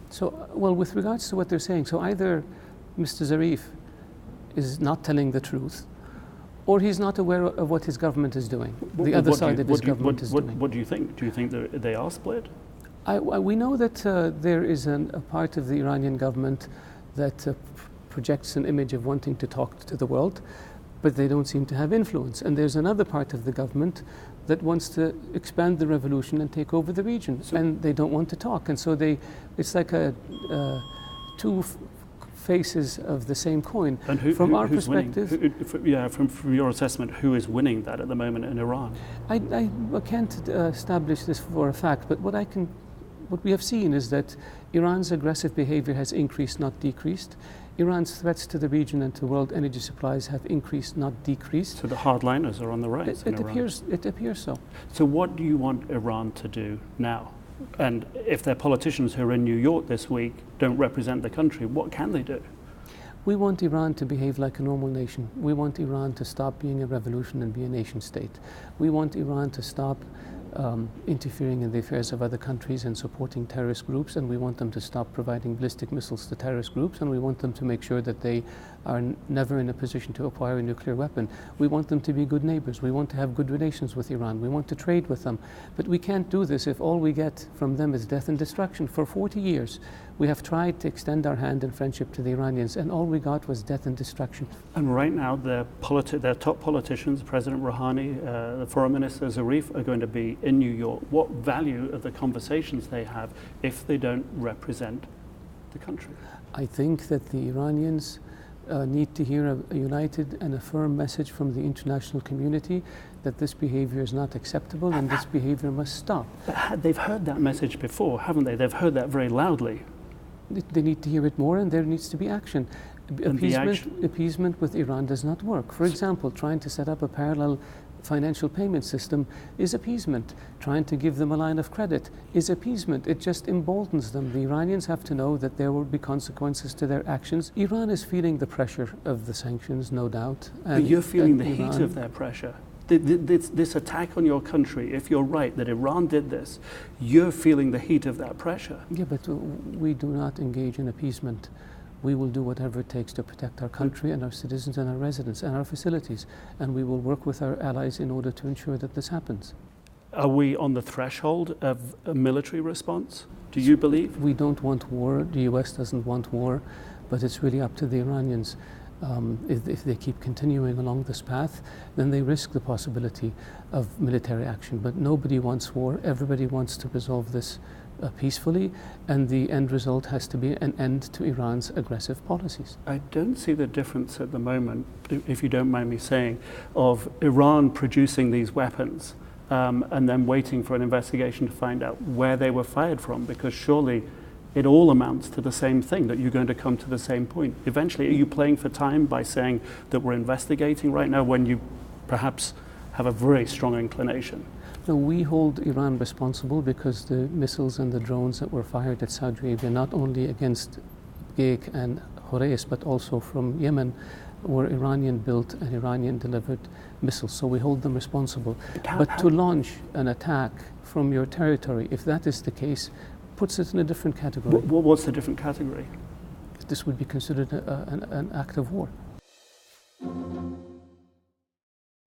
So, well, with regards to what they're saying, so either Mr. Zarif is not telling the truth, or he's not aware of what his government is doing. The other side of his government is doing. What do you think? Do you think that they are split? We know that there is a part of the Iranian government that projects an image of wanting to talk to the world, but they don't seem to have influence. And there's another part of the government that wants to expand the revolution and take over the region, and they don't want to talk. And so it's like two faces of the same coin. And from our perspective, from your assessment, who is winning that at the moment in Iran? I can't establish this for a fact, but what we have seen is that Iran's aggressive behavior has increased, not decreased. Iran's threats to the region and to world energy supplies have increased, not decreased. So the hardliners are on the rise in Iran. It appears so. So what do you want Iran to do now? And if their politicians who are in New York this week don't represent the country, what can they do? We want Iran to behave like a normal nation. We want Iran to stop being a revolution and be a nation state. We want Iran to stop interfering in the affairs of other countries and supporting terrorist groups, and we want them to stop providing ballistic missiles to terrorist groups, and we want them to make sure that they are never in a position to acquire a nuclear weapon. We want them to be good neighbors. We want to have good relations with Iran. We want to trade with them. But we can't do this if all we get from them is death and destruction. For 40 years, we have tried to extend our hand in friendship to the Iranians, and all we got was death and destruction. And right now, their top politicians, President Rouhani, the Foreign Minister Zarif, are going to be in New York. What value are the conversations they have if they don't represent the country? I think that the Iranians need to hear a united and a firm message from the international community that this behavior is not acceptable and this behavior must stop. But they've heard that message before, haven't they? They've heard that very loudly. They need to hear it more, and there needs to be action. Appeasement with Iran does not work. For example, trying to set up a parallel financial payment system is appeasement. Trying to give them a line of credit is appeasement. It just emboldens them. The Iranians have to know that there will be consequences to their actions. Iran is feeling the pressure of the sanctions, no doubt. But you're feeling the heat of their pressure. This attack on your country, if you're right that Iran did this, you're feeling the heat of that pressure. Yeah, but we do not engage in appeasement. We will do whatever it takes to protect our country and our citizens and our residents and our facilities, and we will work with our allies in order to ensure that this happens. Are we on the threshold of a military response? Do you believe? We don't want war. The US doesn't want war, but it's really up to the Iranians. If they keep continuing along this path, then they risk the possibility of military action. But nobody wants war. Everybody wants to resolve this peacefully, and the end result has to be an end to Iran's aggressive policies. I don't see the difference at the moment, if you don't mind me saying, of Iran producing these weapons and then waiting for an investigation to find out where they were fired from, because surely it all amounts to the same thing, that you're going to come to the same point. Eventually, are you playing for time by saying that we're investigating right now when you perhaps have a very strong inclination? No, we hold Iran responsible because the missiles and the drones that were fired at Saudi Arabia, not only against Geik and Horeis, but also from Yemen, were Iranian-built and Iranian-delivered missiles. So we hold them responsible. But to launch an attack from your territory, if that is the case, puts it in a different category. What's the different category? This would be considered an act of war.